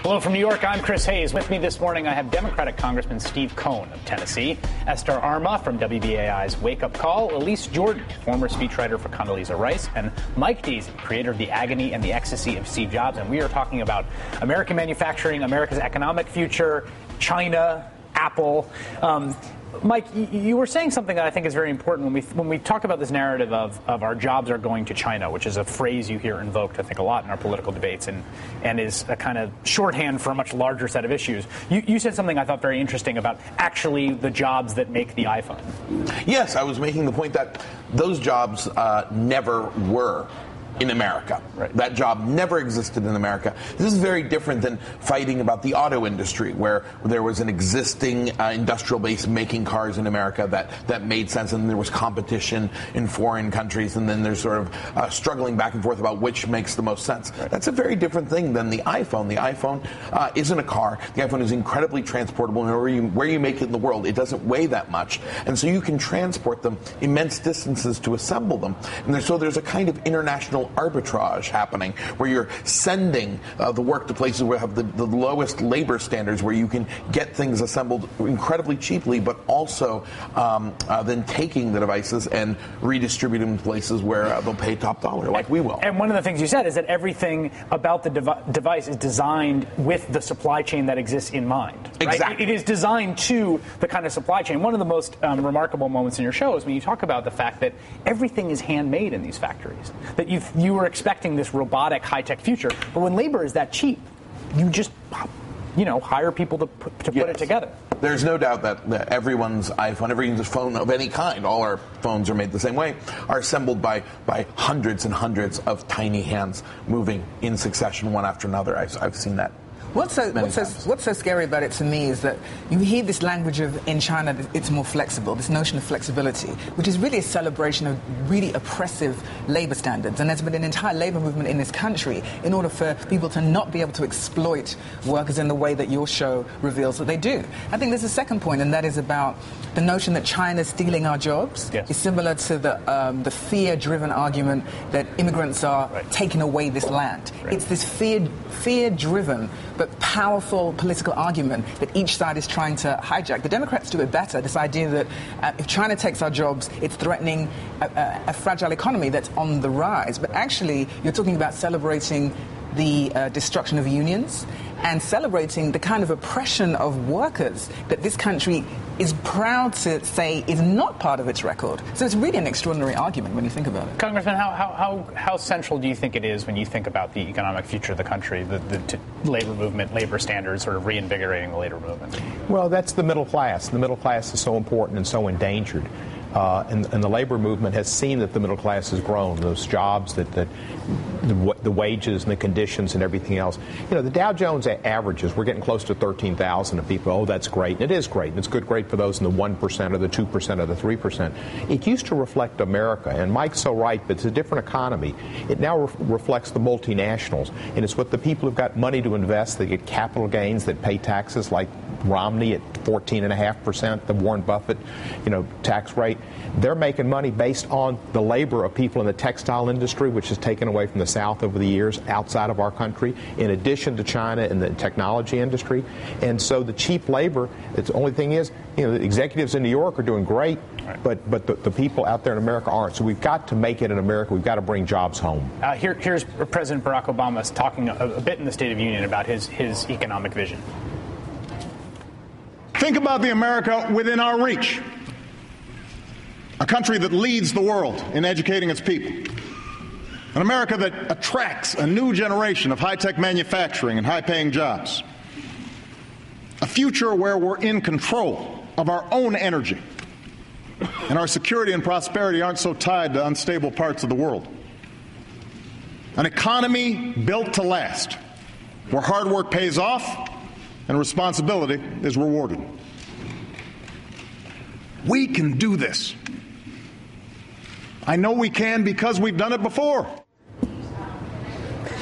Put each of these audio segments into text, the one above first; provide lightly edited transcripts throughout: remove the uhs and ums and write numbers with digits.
Hello from New York, I'm Chris Hayes. With me this morning, I have Democratic Congressman Steve Cohen of Tennessee, Esther Armah from WBAI's Wake Up Call, Elise Jordan, former speechwriter for Condoleeza Rice, and Mike Daisey, creator of The Agony and the Ecstasy of Steve Jobs. And we are talking about American manufacturing, America's economic future, China, Apple. Mike, you were saying something that I think is very important when we talk about this narrative of our jobs are going to China, which is a phrase you hear invoked, I think, a lot in our political debates and is a kind of shorthand for a much larger set of issues. You said something I thought very interesting about actually the jobs that make the iPhone. Yes, I was making the point that those jobs never were in America. Right. That job never existed in America. This is very different than fighting about the auto industry, where there was an existing industrial base making cars in America that made sense, and there was competition in foreign countries, and then there's sort of struggling back and forth about which makes the most sense. Right. That's a very different thing than the iPhone. The iPhone isn't a car. The iPhone is incredibly transportable, and where you make it in the world, it doesn't weigh that much, and so you can transport them immense distances to assemble them. And so there's a kind of international arbitrage happening where you're sending the work to places where have the lowest labor standards, where you can get things assembled incredibly cheaply, but also then taking the devices and redistributing them to places where they'll pay top dollar, like we will. And one of the things you said is that everything about the device is designed with the supply chain that exists in mind. Right? Exactly. It is designed to the kind of supply chain. One of the most remarkable moments in your show is when you talk about the fact that everything is handmade in these factories, that you were expecting this robotic, high-tech future. But when labor is that cheap, you just, hire people to put it together. There's no doubt that everyone's iPhone, everyone's phone of any kind, all our phones are made the same way, are assembled by hundreds and hundreds of tiny hands moving in succession one after another. I've seen that. What's so scary about it to me is that you hear this language of, in China, it's more flexible, this notion of flexibility, which is really a celebration of really oppressive labor standards. And there's been an entire labor movement in this country in order for people to not be able to exploit workers in the way that your show reveals that they do. I think there's a second point, and that is about the notion that China's stealing our jobs. Yes. Is similar to the fear-driven argument that immigrants are taking away this land. Right. It's this fear-driven but powerful political argument that each side is trying to hijack. The Democrats do it better, this idea that if China takes our jobs, it's threatening a fragile economy that's on the rise. But actually, you're talking about celebrating the destruction of unions and celebrating the kind of oppression of workers that this country is proud to say is not part of its record. So it's really an extraordinary argument when you think about it. Congressman, how central do you think it is when you think about the economic future of the country, the labor movement, labor standards, sort of reinvigorating the labor movement? Well, that's the middle class. The middle class is so important and so endangered. And the labor movement has seen that the middle class has grown. Those jobs, the wages and the conditions and everything else. The Dow Jones averages, we're getting close to 13,000 of people. Oh, that's great. And it is great. And it's great for those in the 1% or the 2% or the 3%. It used to reflect America. And Mike's so right, but it's a different economy. It now reflects the multinationals. And it's what the people who've got money to invest, they get capital gains that pay taxes like Romney at 14.5%, the Warren Buffett, tax rate. They're making money based on the labor of people in the textile industry, which is taken away from the South over the years outside of our country, in addition to China and the technology industry. And so the cheap labor, the only thing is, the executives in New York are doing great, but the people out there in America aren't. So we've got to make it in America. We've got to bring jobs home. Here's President Barack Obama talking a bit in the State of Union about his economic vision. Think about the America within our reach. A country that leads the world in educating its people. An America that attracts a new generation of high-tech manufacturing and high-paying jobs. A future where we're in control of our own energy. And our security and prosperity aren't so tied to unstable parts of the world. An economy built to last, where hard work pays off and responsibility is rewarded. We can do this. I know we can because we've done it before.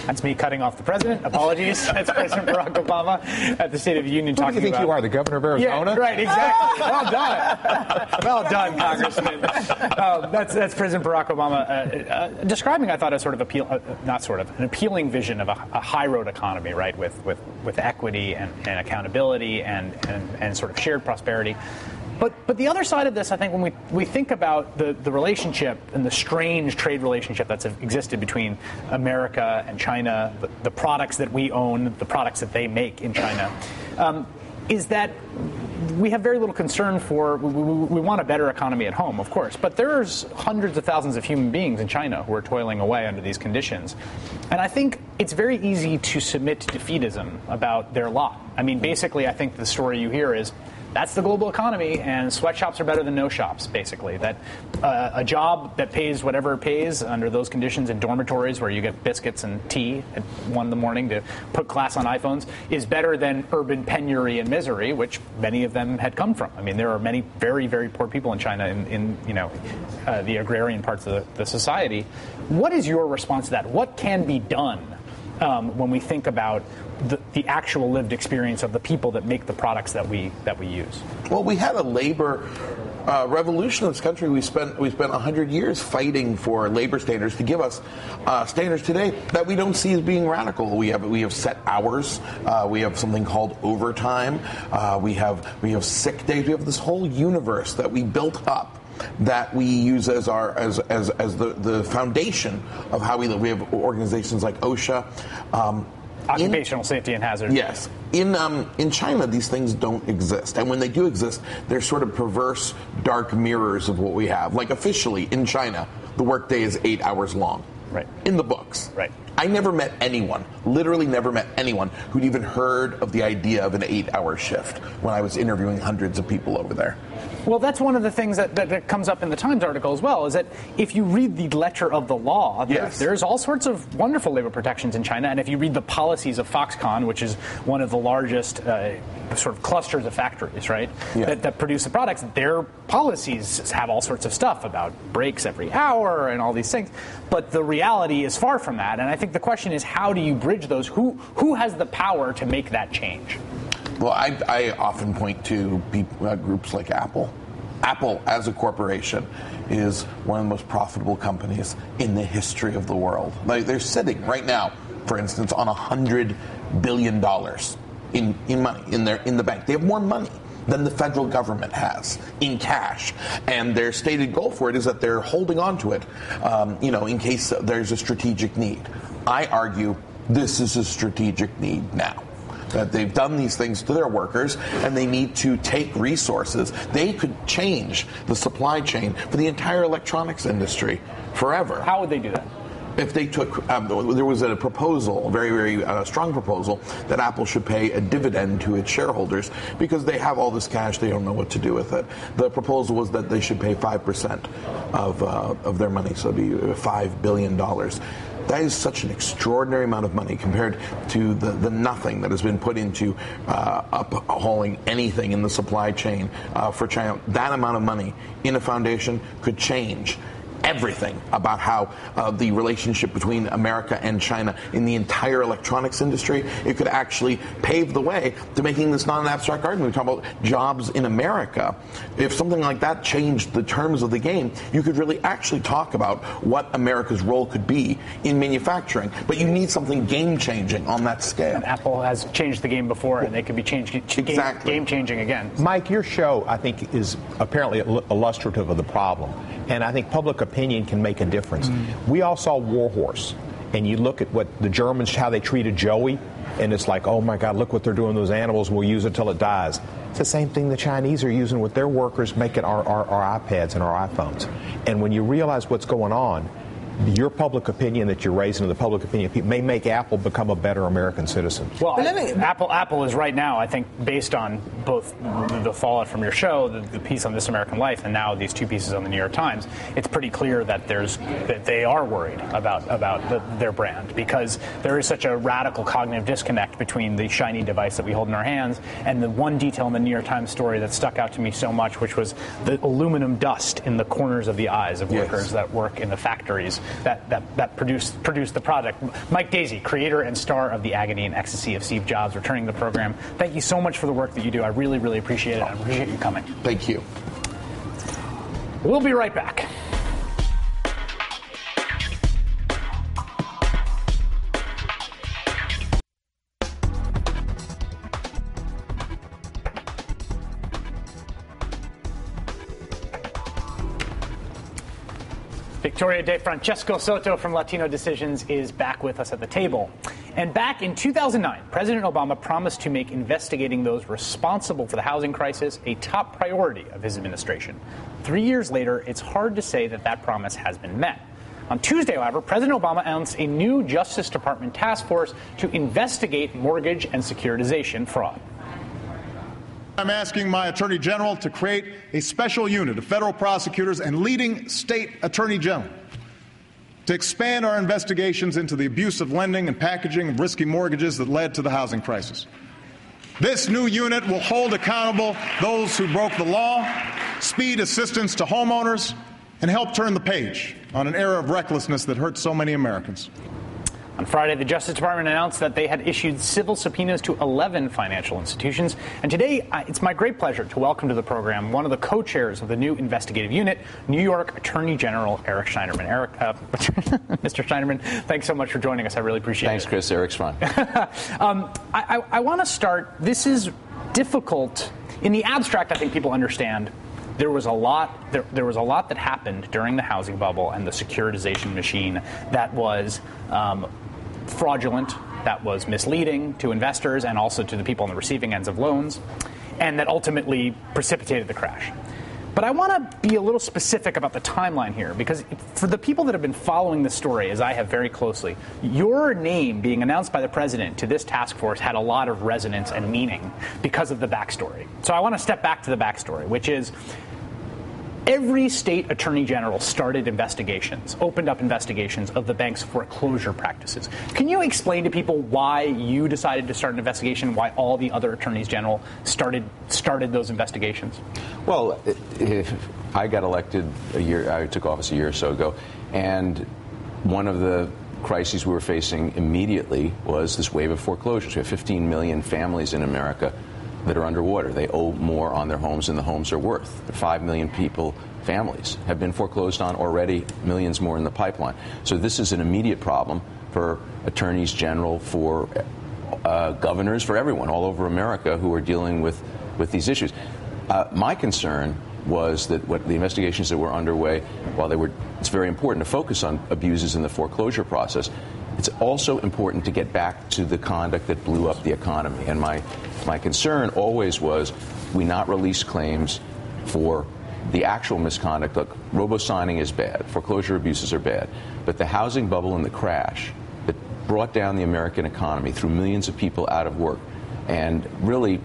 That's me cutting off the president. Apologies. That's President Barack Obama at the State of the Union talking about... Who do you think you are, the governor of Arizona? Yeah, right, exactly. Well done. Well done, Congressman. That's President Barack Obama describing, I thought, a sort of an appealing vision of a high road economy, right, with equity and accountability and sort of shared prosperity. But the other side of this, I think, when we think about the relationship and the strange trade relationship that's existed between America and China, the products that we own, the products that they make in China, is that we have very little concern for, we want a better economy at home, of course, but there's hundreds of thousands of human beings in China who are toiling away under these conditions. And I think it's very easy to submit to defeatism about their lot. I mean, basically, I think the story you hear is, that's the global economy, and sweatshops are better than no shops, basically. That a job that pays whatever it pays under those conditions in dormitories where you get biscuits and tea at 1 a.m. to put class on iPhones is better than urban penury and misery, which many of them had come from. I mean, there are many very, very poor people in China in the agrarian parts of the society. What is your response to that? What can be done when we think about the actual lived experience of the people that make the products that we use? Well, we had a labor revolution in this country. We spent 100 years fighting for labor standards to give us standards today that we don't see as being radical. We have set hours. We have something called overtime. We have sick days. We have this whole universe that we built up that we use as the foundation of how we live. We have organizations like OSHA. Occupational safety and hazard. Yes. In China, these things don't exist. And when they do exist, they're sort of perverse, dark mirrors of what we have. Like officially, in China, the workday is 8 hours long. Right. In the books. Right. I never met anyone, literally never met anyone, who'd even heard of the idea of an 8-hour shift when I was interviewing hundreds of people over there. Well, that's one of the things that comes up in the Times article as well, is that if you read the letter of the law, there's all sorts of wonderful labor protections in China. And if you read the policies of Foxconn, which is one of the largest sort of clusters of factories, right, that produce the products, their policies have all sorts of stuff about breaks every hour and all these things. But the reality is far from that. And I think the question is, how do you bridge those? Who has the power to make that change? Well, I often point to groups like Apple. Apple, as a corporation, is one of the most profitable companies in the history of the world. They're sitting right now, for instance, on $100 billion in money in the bank. They have more money than the federal government has in cash, and their stated goal for it is that they're holding on to it, in case there's a strategic need. I argue this is a strategic need now. That they've done these things to their workers, and they need to take resources. They could change the supply chain for the entire electronics industry forever. How would they do that? If they took, there was a proposal, a very, very strong proposal, that Apple should pay a dividend to its shareholders because they have all this cash, they don't know what to do with it. The proposal was that they should pay 5% of their money, so it'd be $5 billion. That is such an extraordinary amount of money compared to the nothing that has been put into uphauling anything in the supply chain for China. That amount of money in a foundation could change everything about how the relationship between America and China in the entire electronics industry. It could actually pave the way to making this not an abstract argument. We talk about jobs in America. If something like that changed the terms of the game, you could really actually talk about what America's role could be in manufacturing. But you need something game-changing on that scale. And Apple has changed the game before, and they could be game-changing again. Mike, your show, I think, is apparently illustrative of the problem. And I think public opinion can make a difference. We all saw War Horse, and you look at what the Germans, how they treated Joey, and it's like, oh my God, look what they're doing to those animals, we'll use it till it dies. It's the same thing the Chinese are using with their workers, making our iPads and our iPhones. And when you realize what's going on, your public opinion that you're raising, the public opinion of people, may make Apple become a better American citizen. Well, Apple is right now, I think, based on both the fallout from your show, the piece on This American Life, and now these two pieces on the New York Times, it's pretty clear that they are worried about their brand, because there is such a radical cognitive disconnect between the shiny device that we hold in our hands and the one detail in the New York Times story that stuck out to me so much, which was the aluminum dust in the corners of the eyes of workers that work in the factories that produced the product. Mike Daisey, creator and star of The Agony and Ecstasy of Steve Jobs, returning to the program. Thank you so much for the work that you do. I really, really appreciate it. I appreciate you coming. Thank you. We'll be right back. Victoria deFrancesco Soto from Latino Decisions is back with us at the table. And back in 2009, President Obama promised to make investigating those responsible for the housing crisis a top priority of his administration. 3 years later, it's hard to say that that promise has been met. On Tuesday, however, President Obama announced a new Justice Department task force to investigate mortgage and securitization fraud. I'm asking my Attorney General to create a special unit of federal prosecutors and leading state attorney general to expand our investigations into the abuse of lending and packaging of risky mortgages that led to the housing crisis. This new unit will hold accountable those who broke the law, speed assistance to homeowners, and help turn the page on an era of recklessness that hurt so many Americans. On Friday, the Justice Department announced that they had issued civil subpoenas to 11 financial institutions. And today, it's my great pleasure to welcome to the program one of the co-chairs of the new investigative unit, New York Attorney General Eric Schneiderman. Mr. Schneiderman, thanks so much for joining us. I really appreciate it. Thanks, Chris. Eric's fine. I want to start. This is difficult. In the abstract, I think people understand. There was a lot that happened during the housing bubble and the securitization machine that was fraudulent, that was misleading to investors and also to the people on the receiving ends of loans, and that ultimately precipitated the crash. But I want to be a little specific about the timeline here, because for the people that have been following this story, as I have very closely, your name being announced by the president to this task force had a lot of resonance and meaning because of the backstory. So I want to step back to the backstory, which is every state attorney general started investigations, opened up investigations of the bank's foreclosure practices. Can you explain to people why you decided to start an investigation, why all the other attorneys general started those investigations? Well, I got elected I took office a year or so ago, and one of the crises we were facing immediately was this wave of foreclosures. We have 15 million families in America that are underwater. They owe more on their homes than the homes are worth. 5 million families have been foreclosed on already, millions more in the pipeline. So this is an immediate problem for attorneys general, for governors, for everyone all over America who are dealing with these issues. My concern was that what the investigations that were underway, while it's very important to focus on abuses in the foreclosure process, it's also important to get back to the conduct that blew up the economy. And my concern always was we not release claims for the actual misconduct. Look, robo-signing is bad. Foreclosure abuses are bad. But the housing bubble and the crash that brought down the American economy, threw millions of people out of work, and really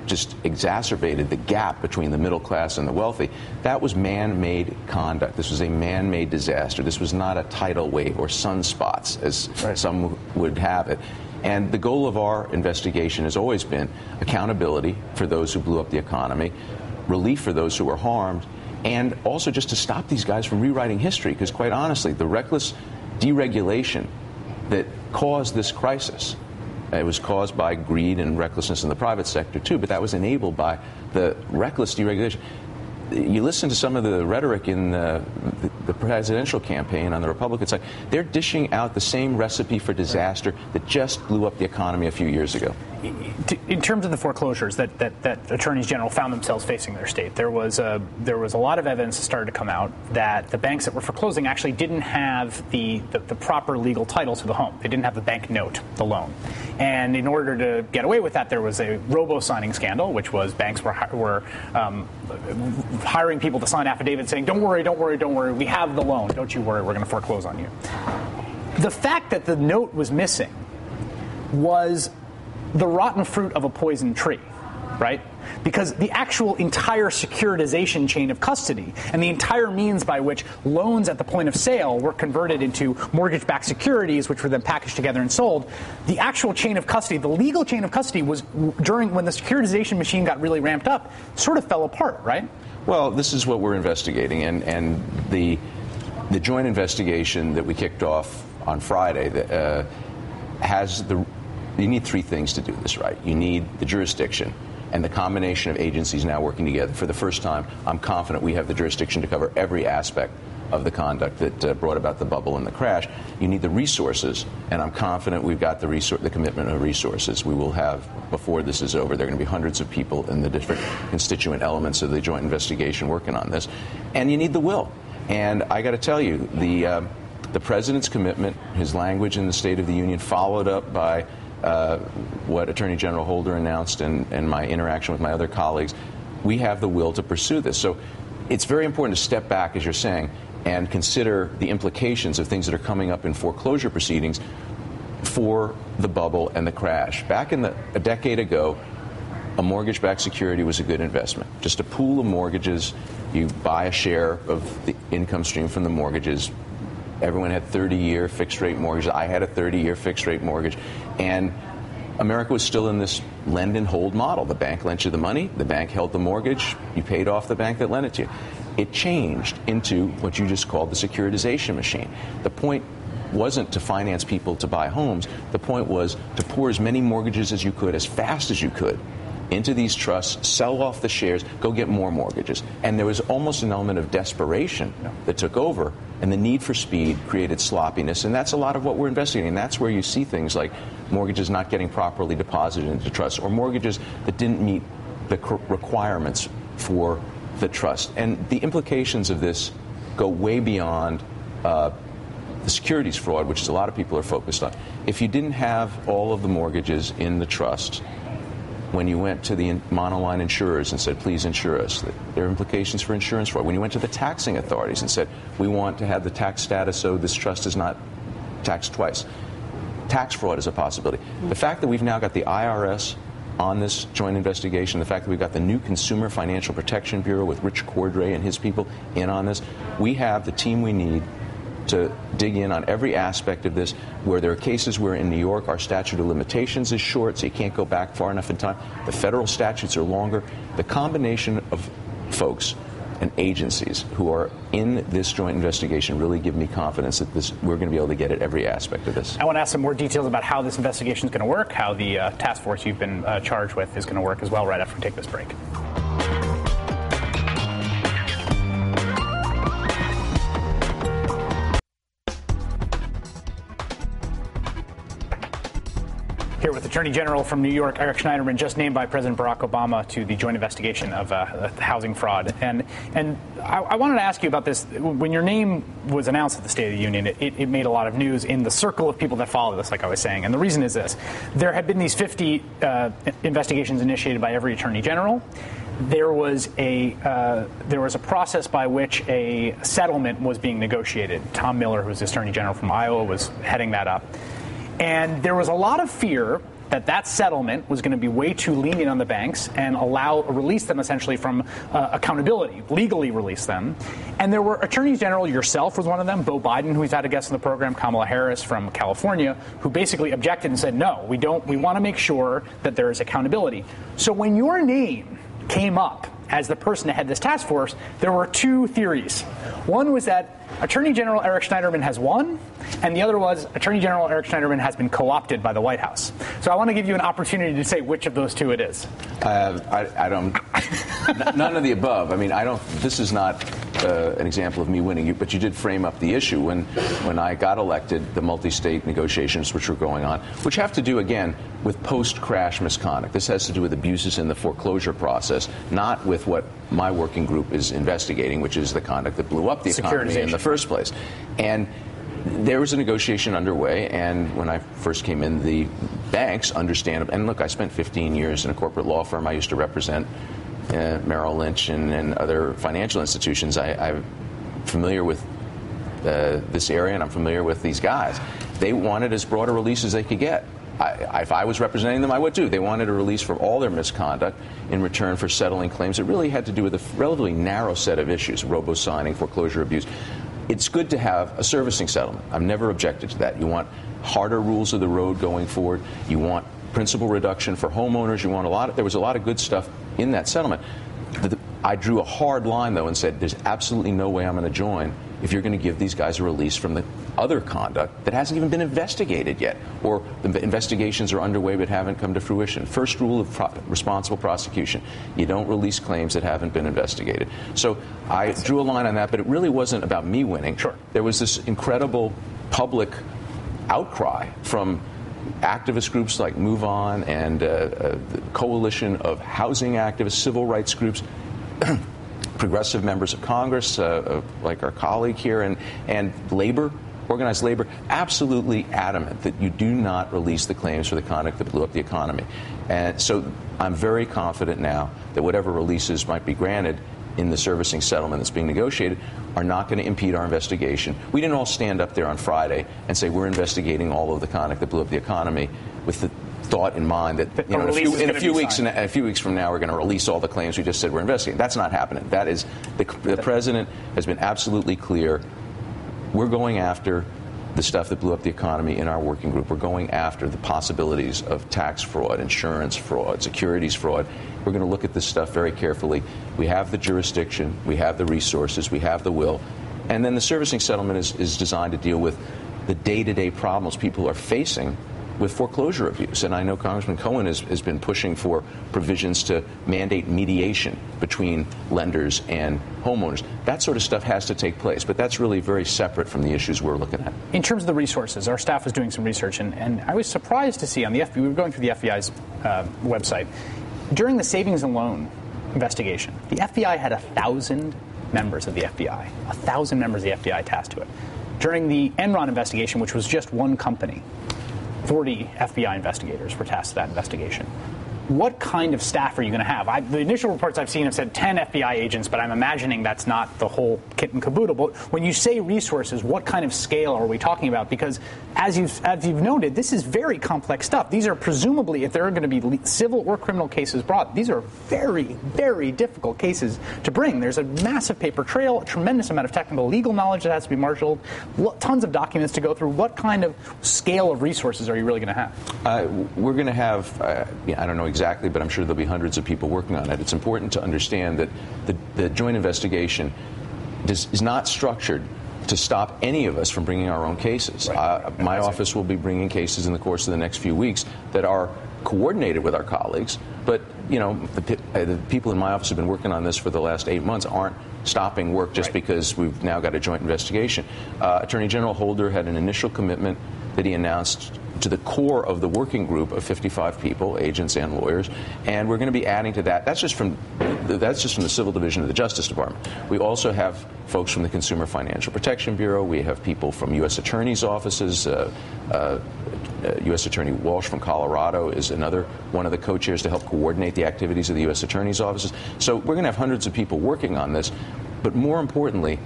just exacerbated the gap between the middle class and the wealthy, that was man-made conduct. This was a man-made disaster. This was not a tidal wave or sunspots, as some would have it. And the goal of our investigation has always been accountability for those who blew up the economy, relief for those who were harmed, and also just to stop these guys from rewriting history. Because quite honestly, the reckless deregulation that caused this crisis, it was caused by greed and recklessness in the private sector, too, but that was enabled by the reckless deregulation. You listen to some of the rhetoric in the presidential campaign on the Republican side, they're dishing out the same recipe for disaster that just blew up the economy a few years ago. In terms of the foreclosures that attorneys general found themselves facing their state, there was a lot of evidence that started to come out that the banks that were foreclosing actually didn't have the proper legal title to the home. They didn't have the bank note, the loan. And in order to get away with that, there was a robo-signing scandal, which was banks were hiring people to sign affidavits saying, don't worry, we have the loan, don't you worry, we're going to foreclose on you. The fact that the note was missing was the rotten fruit of a poisoned tree, right? Because the actual entire securitization chain of custody and the entire means by which loans at the point of sale were converted into mortgage-backed securities, which were then packaged together and sold, the actual chain of custody, the legal chain of custody, was when the securitization machine got really ramped up, sort of fell apart, right? Well, this is what we're investigating, and the the joint investigation that we kicked off on Friday you need three things to do this right. You need the jurisdiction and the combination of agencies now working together. For the first time, I'm confident we have the jurisdiction to cover every aspect of the conduct that brought about the bubble and the crash. You need the resources, and I'm confident we've got the commitment of resources. We will have, before this is over, there are going to be hundreds of people in the different constituent elements of the joint investigation working on this. And you need the will. And I got to tell you, the president's commitment, his language in the State of the Union, followed up by what Attorney General Holder announced and my interaction with my other colleagues, we have the will to pursue this. So it's very important to step back, as you're saying, and consider the implications of things that are coming up in foreclosure proceedings for the bubble and the crash. Back a decade ago, a mortgage-backed security was a good investment. Just a pool of mortgages, you buy a share of the income stream from the mortgages. Everyone had 30-year fixed-rate mortgages. I had a 30-year fixed-rate mortgage. And America was still in this lend and hold model. The bank lent you the money, the bank held the mortgage, you paid off the bank that lent it to you. It changed into what you just called the securitization machine. The point wasn't to finance people to buy homes. The point was to pour as many mortgages as you could, as fast as you could, into these trusts, sell off the shares, go get more mortgages. And there was almost an element of desperation that took over, and the need for speed created sloppiness, and that's a lot of what we're investigating. That's where you see things like mortgages not getting properly deposited into trusts, or mortgages that didn't meet the requirements for the trust. And the implications of this go way beyond the securities fraud, which is a lot of people are focused on. If you didn't have all of the mortgages in the trust, when you went to the monoline insurers and said, please insure us, there are implications for insurance fraud. When you went to the taxing authorities and said, we want to have the tax status so this trust is not taxed twice, tax fraud is a possibility. The fact that we've now got the IRS on this joint investigation, the fact that we've got the new Consumer Financial Protection Bureau with Rich Cordray and his people in on this, we have the team we need to dig in on every aspect of this, where there are cases where in New York our statute of limitations is short, so you can't go back far enough in time. The federal statutes are longer. The combination of folks and agencies who are in this joint investigation really give me confidence that we're going to be able to get at every aspect of this. I want to ask some more details about how this investigation is going to work, how the task force you've been charged with is going to work as well, right after we take this break. Here with Attorney General from New York, Eric Schneiderman, just named by President Barack Obama to the joint investigation of housing fraud. And I wanted to ask you about this. When your name was announced at the State of the Union, it made a lot of news in the circle of people that follow this, like I was saying. And the reason is this. There have been these 50 investigations initiated by every Attorney General. There was a process by which a settlement was being negotiated. Tom Miller, who was the Attorney General from Iowa, was heading that up. And there was a lot of fear that settlement was going to be way too lenient on the banks and release them essentially from accountability, legally release them. And there were attorneys general, yourself was one of them, Beau Biden, who we've had a guest on the program, Kamala Harris from California, who basically objected and said, no, we want to make sure that there is accountability. So when your name came up as the person to head this task force, there were two theories. One was that Attorney General Eric Schneiderman has won, and the other was Attorney General Eric Schneiderman has been co-opted by the White House. So I want to give you an opportunity to say which of those two it is. I don't. None of the above. I mean, this is not an example of me winning, but you did frame up the issue when I got elected. The multi-state negotiations which were going on, which have to do again with post-crash misconduct. This has to do with abuses in the foreclosure process, not with what my working group is investigating, which is the conduct that blew up the economy in the first place. And there was a negotiation underway, and when I first came in, the banks understand. And look, I spent 15 years in a corporate law firm. I used to represent Merrill Lynch and other financial institutions. I'm familiar with this area, and I'm familiar with these guys. They wanted as broad a release as they could get. If I was representing them, I would too. They wanted a release from all their misconduct in return for settling claims. It really had to do with a relatively narrow set of issues: robo-signing, foreclosure abuse. It's good to have a servicing settlement. I've never objected to that. You want harder rules of the road going forward. You want principal reduction for homeowners. You want there was a lot of good stuff in that settlement. I drew a hard line, though, and said there's absolutely no way I'm going to join if you're going to give these guys a release from the other conduct that hasn't even been investigated yet, or the investigations are underway but haven't come to fruition. First rule of responsible prosecution: you don't release claims that haven't been investigated. So I drew a line on that, but it really wasn't about me winning. Sure. There was this incredible public outcry from activist groups like Move On and the coalition of housing activists, civil rights groups, progressive members of Congress, like our colleague here, and labor, organized labor, absolutely adamant that you do not release the claims for the conduct that blew up the economy. And so I'm very confident now that whatever releases might be granted in the servicing settlement that's being negotiated are not going to impede our investigation. We didn't all stand up there on Friday and say we're investigating all of the conduct that blew up the economy with the thought in mind that in a few weeks from now we're going to release all the claims we just said we're investigating. That's not happening. That is the president has been absolutely clear. We're going after the stuff that blew up the economy in our working group. We're going after the possibilities of tax fraud, insurance fraud, securities fraud. We're going to look at this stuff very carefully. We have the jurisdiction, we have the resources, we have the will, and then the servicing settlement is designed to deal with the day-to-day problems people are facing with foreclosure abuse. And I know Congressman Cohen has been pushing for provisions to mandate mediation between lenders and homeowners. That sort of stuff has to take place, but that's really very separate from the issues we're looking at. In terms of the resources, our staff was doing some research, and I was surprised to see on the FBI, we were going through the FBI's website, during the savings and loan investigation, the FBI had 1,000 members of the FBI, 1,000 members of the FBI tasked to it. During the Enron investigation, which was just one company, 40 FBI investigators were tasked with that investigation. What kind of staff are you going to have? The initial reports I've seen have said 10 FBI agents, but I'm imagining that's not the whole kit and caboodle. But when you say resources, what kind of scale are we talking about? Because as you've noted, this is very complex stuff. These are presumably, if there are going to be civil or criminal cases brought, these are very, very difficult cases to bring. There's a massive paper trail, a tremendous amount of technical legal knowledge that has to be marshaled, tons of documents to go through. What kind of scale of resources are you really going to have? We're going to have, I don't know exactly, but I'm sure there'll be hundreds of people working on it. It's important to understand that the joint investigation is not structured to stop any of us from bringing our own cases. Right. My office will be bringing cases in the course of the next few weeks that are coordinated with our colleagues, but the people in my office have been working on this for the last 8 months aren't stopping work just because we've now got a joint investigation. Attorney General Holder had an initial commitment that he announced to the core of the working group of 55 people, agents and lawyers, and we're going to be adding to that. That's just from the Civil Division of the Justice Department. We also have folks from the Consumer Financial Protection Bureau. We have people from U.S. Attorney's offices. U.S. Attorney Walsh from Colorado is another one of the co-chairs to help coordinate the activities of the U.S. Attorney's offices. So we're going to have hundreds of people working on this, but more importantly,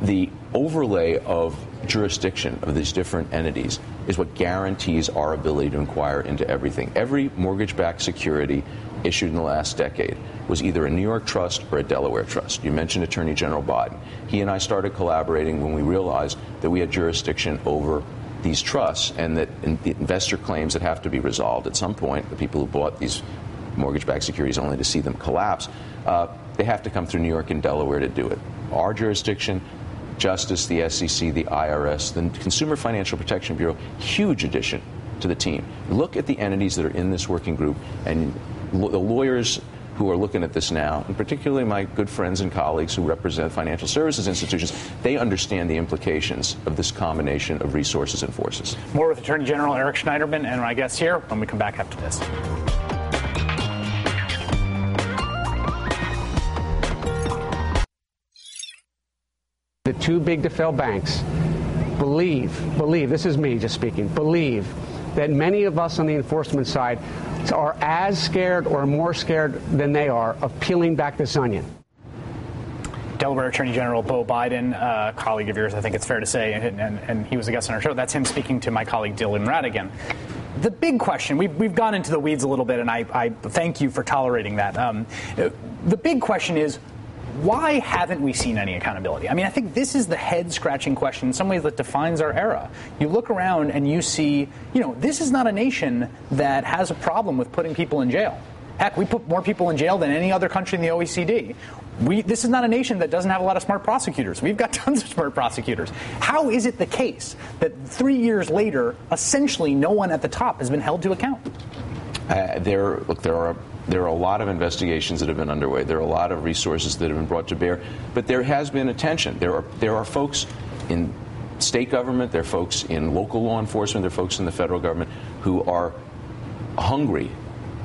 the overlay of jurisdiction of these different entities is what guarantees our ability to inquire into everything. Every mortgage-backed security issued in the last decade was either a New York trust or a Delaware trust. You mentioned Attorney General Biden. He and I started collaborating when we realized that we had jurisdiction over these trusts and that the investor claims that have to be resolved at some point, the people who bought these mortgage-backed securities only to see them collapse, they have to come through New York and Delaware to do it. Our jurisdiction, Justice, the SEC, the IRS, the Consumer Financial Protection Bureau, huge addition to the team. Look at the entities that are in this working group, and the lawyers who are looking at this now, and particularly my good friends and colleagues who represent financial services institutions, they understand the implications of this combination of resources and forces. More with Attorney General Eric Schneiderman and my guests here when we come back after this. The too big to fail banks believe, this is me just speaking, believe that many of us on the enforcement side are as scared or more scared than they are of peeling back this onion. Delaware Attorney General Beau Biden, a colleague of yours, I think it's fair to say, and he was a guest on our show. That's him speaking to my colleague Dylan Radigan. The big question, we've gone into the weeds a little bit, and I thank you for tolerating that. The big question is, why haven't we seen any accountability? I mean, I think this is the head-scratching question in some ways that defines our era. You look around and you see, this is not a nation that has a problem with putting people in jail. Heck, we put more people in jail than any other country in the OECD. This is not a nation that doesn't have a lot of smart prosecutors. We've got tons of smart prosecutors. How is it the case that 3 years later, essentially no one at the top has been held to account? There are a lot of investigations that have been underway. There are a lot of resources that have been brought to bear. But there has been a tension. There are folks in state government, there are folks in local law enforcement, there are folks in the federal government who are hungry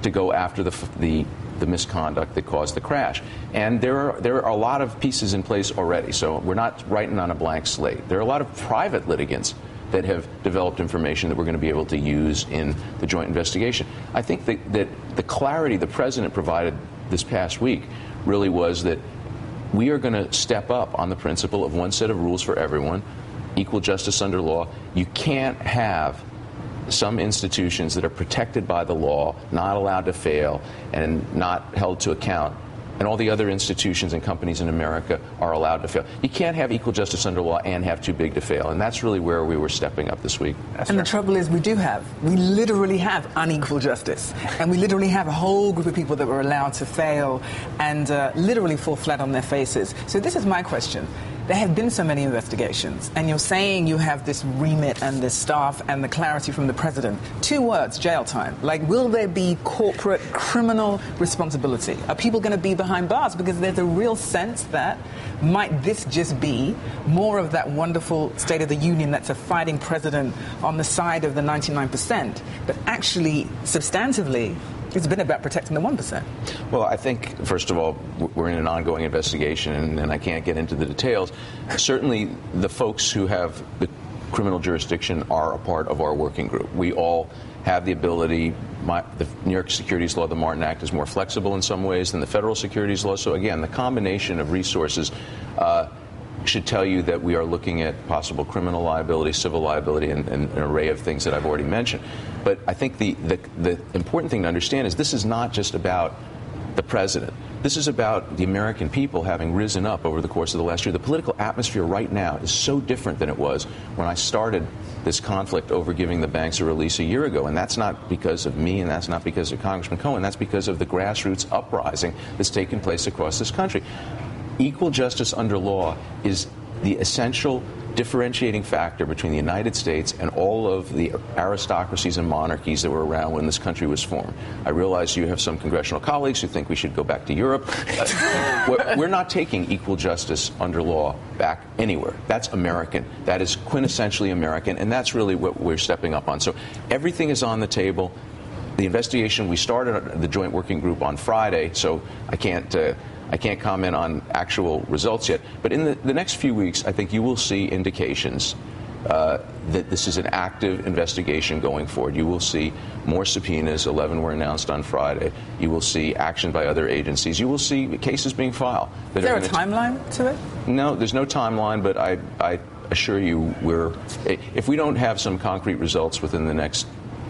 to go after the misconduct that caused the crash. And there are a lot of pieces in place already, so we're not writing on a blank slate. There are a lot of private litigants that have developed information that we're going to be able to use in the joint investigation. I think that the clarity the president provided this past week really was that we are going to step up on the principle of one set of rules for everyone, equal justice under law. You can't have some institutions that are protected by the law, not allowed to fail, and not held to account, and all the other institutions and companies in America are allowed to fail. You can't have equal justice under law and have too big to fail, and that's really where we were stepping up this week. And the trouble is we literally have unequal justice, and we literally have a whole group of people that were allowed to fail and literally fall flat on their faces. So this is my question. There have been so many investigations, and you're saying you have this remit and this staff and the clarity from the president. 2 words, jail time. Like, will there be corporate criminal responsibility? Are people going to be behind bars? Because there's a real sense that might this just be more of that wonderful State of the Union that's a fighting president on the side of the 99%, but actually, substantively, it's been about protecting the 1%. Well, I think, first of all, we're in an ongoing investigation, and I can't get into the details. Certainly, the folks who have the criminal jurisdiction are a part of our working group. We all have the ability. The New York securities law, the Martin Act, is more flexible in some ways than the federal securities law. So, again, the combination of resources should tell you that we are looking at possible criminal liability, civil liability, and an array of things that I've already mentioned. But I think the important thing to understand is this is not just about the president. This is about the American people having risen up over the course of the last year. The political atmosphere right now is so different than it was when I started this conflict over giving the banks a release a year ago. And that's not because of me, and that's not because of Congressman Cohen. That's because of the grassroots uprising that's taken place across this country. Equal justice under law is the essential differentiating factor between the United States and all of the aristocracies and monarchies that were around when this country was formed. I realize you have some congressional colleagues who think we should go back to Europe. We're not taking equal justice under law back anywhere. That's American. That is quintessentially American, and that's really what we're stepping up on. So everything is on the table. The investigation, we started the joint working group on Friday, so I can't comment on actual results yet. But in the next few weeks, I think you will see indications that this is an active investigation going forward. You will see more subpoenas. 11 were announced on Friday. You will see action by other agencies. You will see cases being filed. Is there a timeline to it? No, there's no timeline, but I assure you if we don't have some concrete results within the next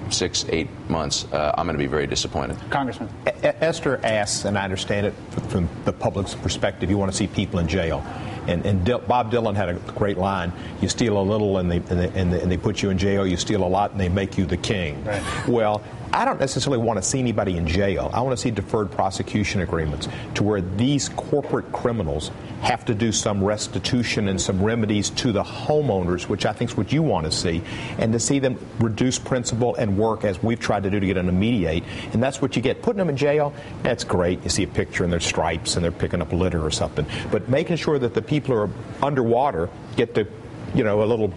6-8 months, I'm going to be very disappointed. Congressman. Esther asks, and I understand it from the public's perspective, you want to see people in jail. And Bob Dylan had a great line: you steal a little and they put you in jail, you steal a lot and they make you the king. Right. Well, I don't necessarily want to see anybody in jail. I want to see deferred prosecution agreements to where these corporate criminals have to do some restitution and some remedies to the homeowners, which I think is what you want to see, and to see them reduce principal and work as we've tried to do to get them to mediate. And that's what you get. Putting them in jail, that's great. You see a picture and their stripes and they're picking up litter or something. But making sure that the people who are underwater get to, a little...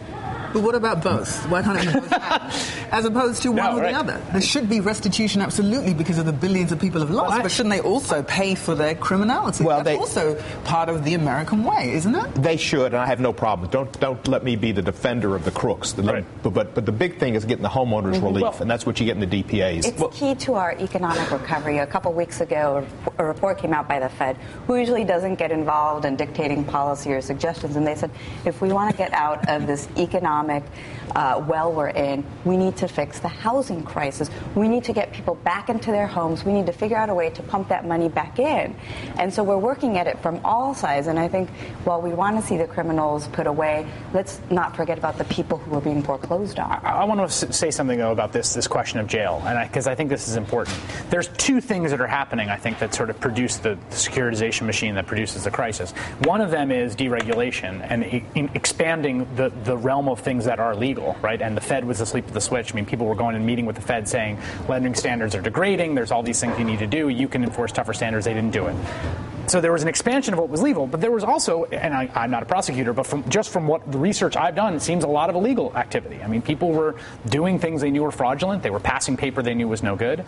But what about both? Why can't it be both happen? As opposed to one or the other? There should be restitution, absolutely, because of the billions of people have lost. But shouldn't they also pay for their criminality? Well, that's also part of the American way, isn't it? They should, and I have no problem. Don't let me be the defender of the crooks. But the big thing is getting the homeowners relief, and that's what you get in the DPAs. It's key to our economic recovery. A couple weeks ago, a report came out by the Fed, who usually doesn't get involved in dictating policy or suggestions, and they said, if we want to get out of this economic economic well we're in. We need to fix the housing crisis. We need to get people back into their homes. We need to figure out a way to pump that money back in. And so we're working at it from all sides. And I think while we want to see the criminals put away, let's not forget about the people who are being foreclosed on. I want to say something, though, about this question of jail, and because I think this is important. There's two things that are happening, I think, that sort of produce the securitization machine that produces the crisis. One of them is deregulation and expanding the realm of things that are legal, right? And the Fed was asleep at the switch. I mean, people were going and meeting with the Fed saying lending standards are degrading. There's all these things you need to do. You can enforce tougher standards. They didn't do it. So there was an expansion of what was legal, but there was also, and I'm not a prosecutor, but from what the research I've done, it seems a lot of illegal activity. I mean, people were doing things they knew were fraudulent. They were passing paper they knew was no good.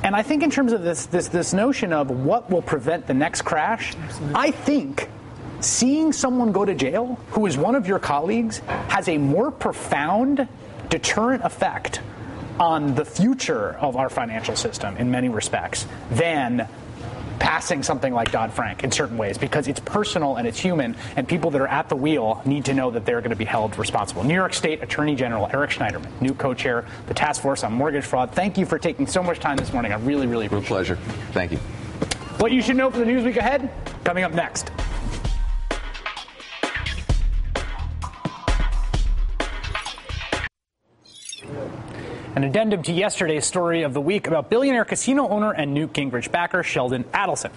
And I think in terms of this notion of what will prevent the next crash, I think seeing someone go to jail who is one of your colleagues has a more profound deterrent effect on the future of our financial system in many respects than passing something like Dodd-Frank in certain ways, because it's personal and it's human, and people that are at the wheel need to know that they're going to be held responsible. New York State Attorney General Eric Schneiderman, new co-chair of the Task Force on Mortgage Fraud. Thank you for taking so much time this morning. I really, really appreciate it. Real pleasure. Thank you. What you should know for the news week ahead, coming up next. An addendum to yesterday's story of the week about billionaire casino owner and Newt Gingrich backer Sheldon Adelson.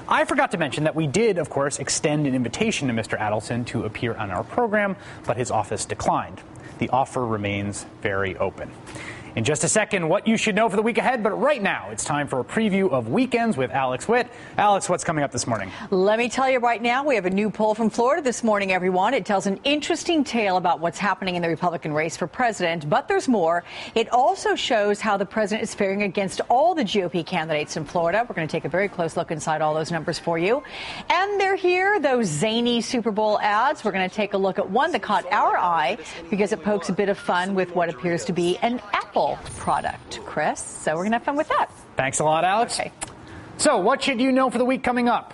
I forgot to mention that we did, of course, extend an invitation to Mr. Adelson to appear on our program, but his office declined. The offer remains very open. In just a second, what you should know for the week ahead, but right now it's time for a preview of Weekends with Alex Witt. Alex, what's coming up this morning? Let me tell you right now, we have a new poll from Florida this morning, everyone. It tells an interesting tale about what's happening in the Republican race for president, but there's more. It also shows how the president is faring against all the GOP candidates in Florida. We're going to take a very close look inside all those numbers for you. And they're here, those zany Super Bowl ads. We're going to take a look at one that caught our eye because it pokes a bit of fun with what appears to be an Apple product, Chris. So we're going to have fun with that. Thanks a lot, Alex. Okay. So what should you know for the week coming up?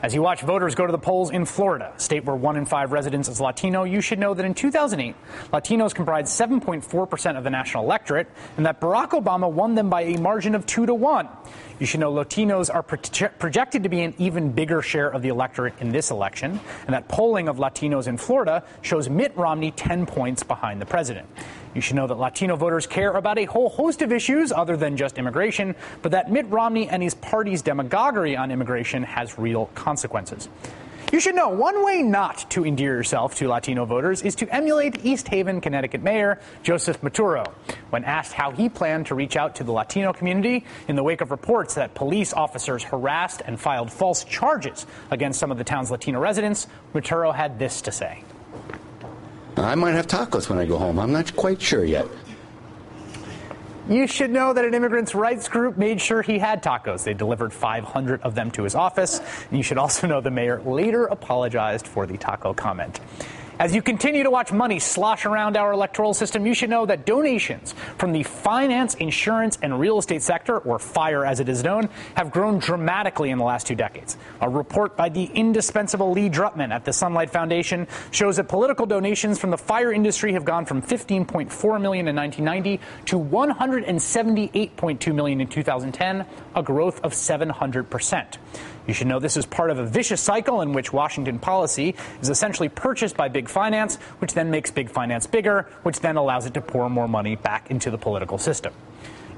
As you watch voters go to the polls in Florida, a state where 1 in 5 residents is Latino, you should know that in 2008, Latinos comprised 7.4% of the national electorate, and that Barack Obama won them by a margin of 2-1. You should know Latinos are projected to be an even bigger share of the electorate in this election, and that polling of Latinos in Florida shows Mitt Romney 10 points behind the president. You should know that Latino voters care about a whole host of issues other than just immigration, but that Mitt Romney and his party's demagoguery on immigration has real consequences. You should know one way not to endear yourself to Latino voters is to emulate East Haven, Connecticut Mayor Joseph Maturo. When asked how he planned to reach out to the Latino community in the wake of reports that police officers harassed and filed false charges against some of the town's Latino residents, Maturo had this to say. I might have tacos when I go home. I'm not quite sure yet. You should know that an immigrants' rights group made sure he had tacos. They delivered 500 of them to his office. And you should also know the mayor later apologized for the taco comment. As you continue to watch money slosh around our electoral system, you should know that donations from the finance, insurance, and real estate sector, or FIRE as it is known, have grown dramatically in the last 2 decades. A report by the indispensable Lee Drutman at the Sunlight Foundation shows that political donations from the FIRE industry have gone from $15.4 million in 1990 to $178.2 million in 2010, a growth of 700%. You should know this is part of a vicious cycle in which Washington policy is essentially purchased by big finance, which then makes big finance bigger, which then allows it to pour more money back into the political system.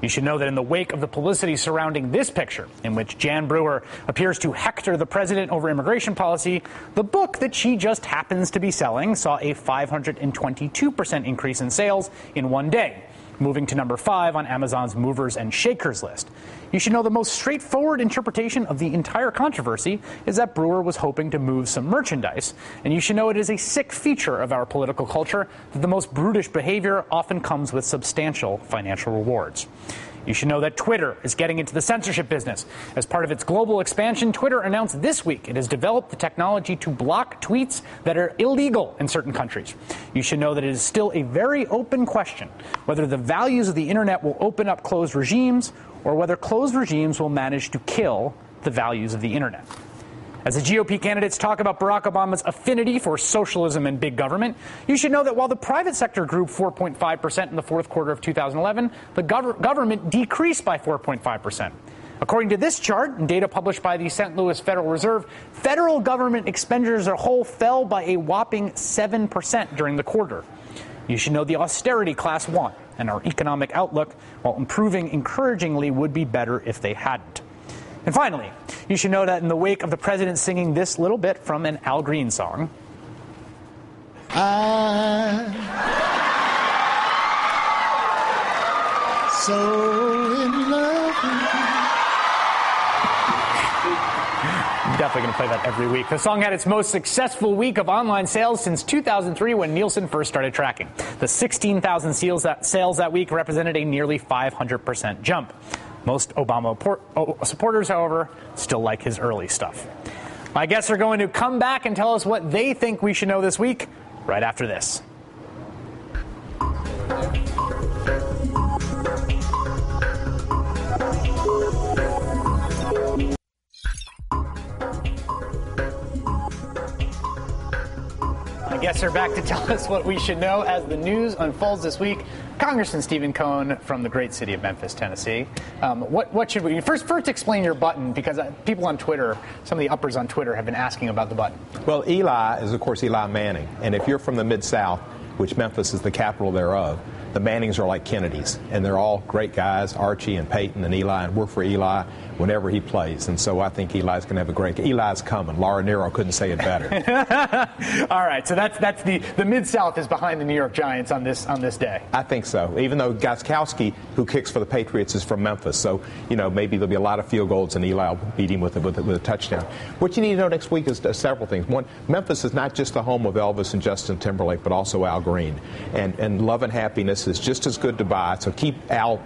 You should know that in the wake of the publicity surrounding this picture, in which Jan Brewer appears to hector the president over immigration policy, the book that she just happens to be selling saw a 522% increase in sales in one day, moving to number 5 on Amazon's movers and shakers list. You should know the most straightforward interpretation of the entire controversy is that Brewer was hoping to move some merchandise. And you should know it is a sick feature of our political culture that the most brutish behavior often comes with substantial financial rewards. You should know that Twitter is getting into the censorship business. As part of its global expansion, Twitter announced this week it has developed the technology to block tweets that are illegal in certain countries. You should know that it is still a very open question whether the values of the internet will open up closed regimes or whether closed regimes will manage to kill the values of the internet. As the GOP candidates talk about Barack Obama's affinity for socialism and big government, you should know that while the private sector grew 4.5% in the fourth quarter of 2011, the government decreased by 4.5%. According to this chart and data published by the St. Louis Federal Reserve, federal government expenditures as a whole fell by a whopping 7% during the quarter. You should know the austerity class won, and our economic outlook, while improving encouragingly, would be better if they hadn't. And finally, you should know that in the wake of the president singing this little bit from an Al Green song, I'm so in love with you. I'm definitely going to play that every week. The song had its most successful week of online sales since 2003 when Nielsen first started tracking. The 16,000 sales that week represented a nearly 500% jump. Most Obama supporters, however, still like his early stuff. My guests are going to come back and tell us what they think we should know this week, right after this. My guests are back to tell us what we should know as the news unfolds this week. Congressman Stephen Cohen from the great city of Memphis, Tennessee. What should we first explain your button, because people on Twitter, some of the uppers on Twitter, have been asking about the button. Well, Eli is, of course, Eli Manning. And if you're from the Mid-South, which Memphis is the capital thereof, the Mannings are like Kennedys. And they're all great guys, Archie and Peyton and Eli. And we're for Eli whenever he plays. And so I think Eli's going to have a great... Eli's coming. Laura Nero couldn't say it better. All right. So that's the Mid-South is behind the New York Giants on this day. I think so. Even though Gostkowski, who kicks for the Patriots, is from Memphis. So, maybe there'll be a lot of field goals and Eli will beat him with a touchdown. What you need to know next week is several things. One, Memphis is not just the home of Elvis and Justin Timberlake, but also Al Green. And Love and Happiness is just as good to buy. So keep Al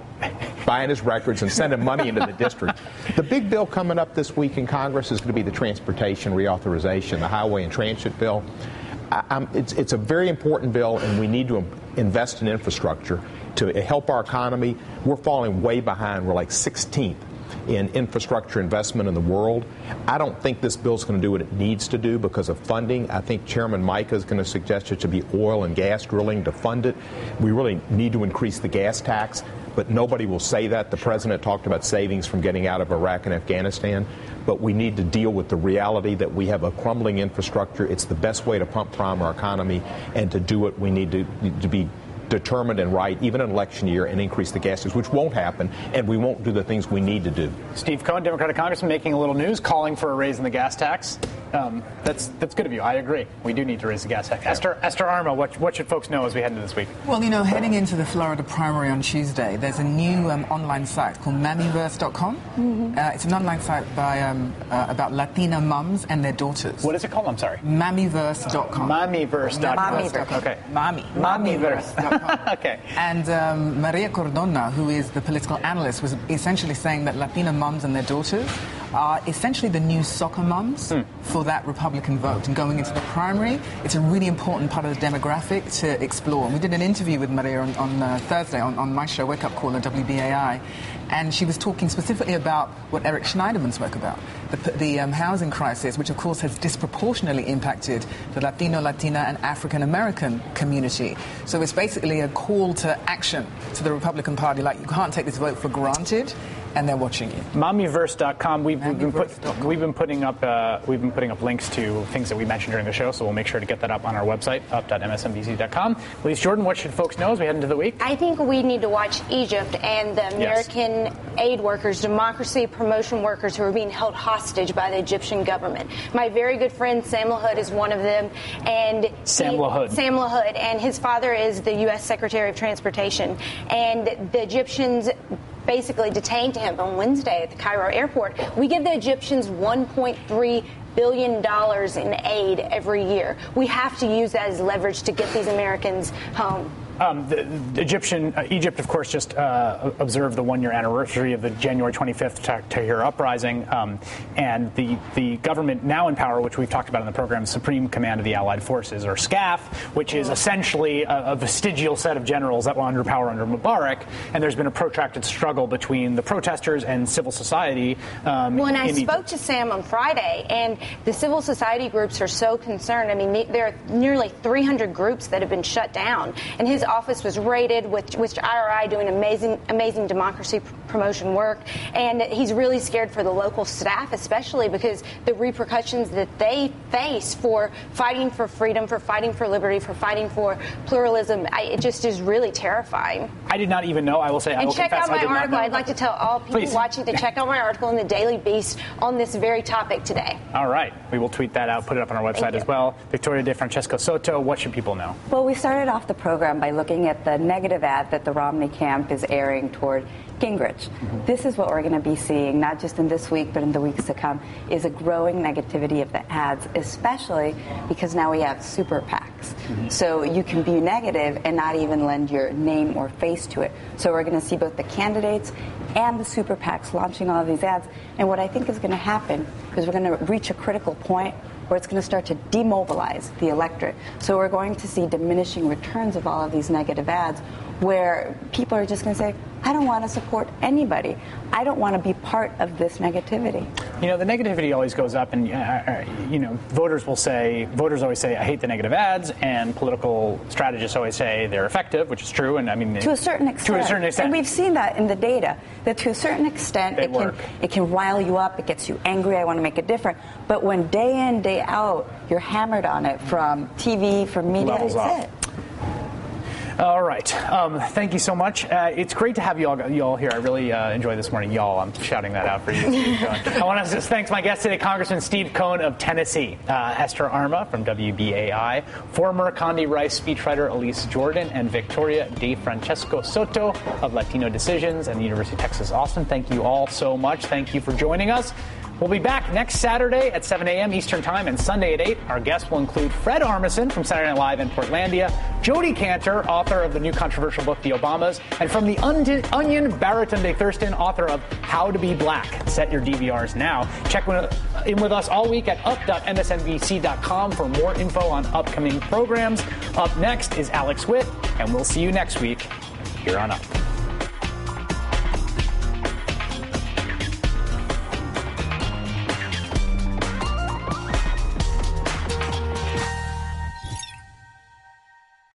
buying his records and sending money into the district. The big bill coming up this week in Congress is going to be the transportation reauthorization, the highway and transit bill. It's a very important bill, and we need to invest in infrastructure to help our economy. We're falling way behind. We're like 16th in infrastructure investment in the world. I don't think this bill is going to do what it needs to do because of funding. I think Chairman Micah is going to suggest it should be oil and gas drilling to fund it. We really need to increase the gas tax, but nobody will say that. The president talked about savings from getting out of Iraq and Afghanistan, but we need to deal with the reality that we have a crumbling infrastructure. It's the best way to pump prime our economy, and to do it, we need to be determined and right, even in election year, and increase the gas tax, which won't happen, and we won't do the things we need to do. Steve Cohen, Democratic Congressman, making a little news, calling for a raise in the gas tax. That's good of you. I agree. We do need to raise the gas tax. Esther Armah, what should folks know as we head into this week? Well, heading into the Florida primary on Tuesday, there's a new online site called Mamiverse.com. Mm-hmm. It's an online site by about Latina mums and their daughters. What is it called? I'm sorry. Mamiverse.com. Mamiverse.com. Okay. Mamiverse.com. Okay. And Maria Cordona, who is the political analyst, was essentially saying that Latina mums and their daughters are essentially the new soccer mums for that Republican vote. And going into the primary, it's a really important part of the demographic to explore. And we did an interview with Maria on Thursday on my show, Wake Up Call at WBAI, and she was talking specifically about what Eric Schneiderman spoke about, the housing crisis, which of course has disproportionately impacted the Latino, Latina, and African American community. So it's basically a call to action to the Republican Party, like you can't take this vote for granted, and they're watching you. Mamiverse.com. We've been putting up links to things that we mentioned during the show, so we'll make sure to get that up on our website, up.msnbc.com. Elise Jordan, what should folks know as we head into the week? I think we need to watch Egypt and the American aid workers, democracy promotion workers who are being held hostage by the Egyptian government. My very good friend Sam LaHood is one of them, and Sam LaHood, and his father is the U.S. Secretary of Transportation, and the Egyptians basically detained him on Wednesday at the Cairo airport. We give the Egyptians $1.3 billion in aid every year. We have to use that as leverage to get these Americans home. Egypt, of course, just observed the one-year anniversary of the January 25th Tahrir uprising, and the government now in power, which we've talked about in the program, Supreme Command of the Allied Forces, or SCAF, which is essentially a vestigial set of generals that were under power under Mubarak, and there's been a protracted struggle between the protesters and civil society. When I spoke to Sam on Friday, and the civil society groups are so concerned. I mean, there are nearly 300 groups that have been shut down, and his office was raided, with IRI doing amazing democracy promotion work, and he's really scared for the local staff, especially because the repercussions that they face for fighting for freedom, for fighting for liberty, for fighting for pluralism. It just is really terrifying. I did not even know. I will say. And check out my article. I'd like to tell all people watching to check out my article in the Daily Beast on this very topic today. All right. We will tweet that out, put it up on our website as well. Victoria deFrancesco Soto, what should people know? Well, we started off the program by looking at the negative ad that the Romney camp is airing toward Gingrich. Mm-hmm. This is what we're going to be seeing, not just in this week, but in the weeks to come, is a growing negativity of the ads, especially because now we have super PACs. Mm-hmm. So you can be negative and not even lend your name or face to it. So we're going to see both the candidates and the super PACs launching all of these ads. And what I think is going to happen is we're going to reach a critical point where it's going to start to demobilize the electorate. So we're going to see diminishing returns of all of these negative ads, where people are just going to say, I don't want to support anybody. I don't want to be part of this negativity. You know, the negativity always goes up, and voters always say, I hate the negative ads, and political strategists always say they're effective, which is true. And I mean, to a certain extent. And we've seen that in the data, that to a certain extent it can rile you up, it gets you angry, I want to make it different. But when day in, day out, you're hammered on it from TV, from media, that's it. All right. Thank you so much. It's great to have you all here. I really enjoyed this morning. Y'all, I'm shouting that out for you. I want to just thank my guest today, Congressman Steve Cohen of Tennessee, Esther Armah from WBAI, former Condoleezza Rice speechwriter Elise Jordan, and Victoria deFrancesco Soto of Latino Decisions and the University of Texas Austin. Thank you all so much. Thank you for joining us. We'll be back next Saturday at 7 a.m. Eastern Time and Sunday at 8. Our guests will include Fred Armisen from Saturday Night Live in Portlandia, Jodi Kantor, author of the new controversial book, The Obamas, and from The Onion, Baratunde Thurston, author of How to Be Black. Set your DVRs now. Check in with us all week at up.msnbc.com for more info on upcoming programs. Up next is Alex Witt, and we'll see you next week here on Up.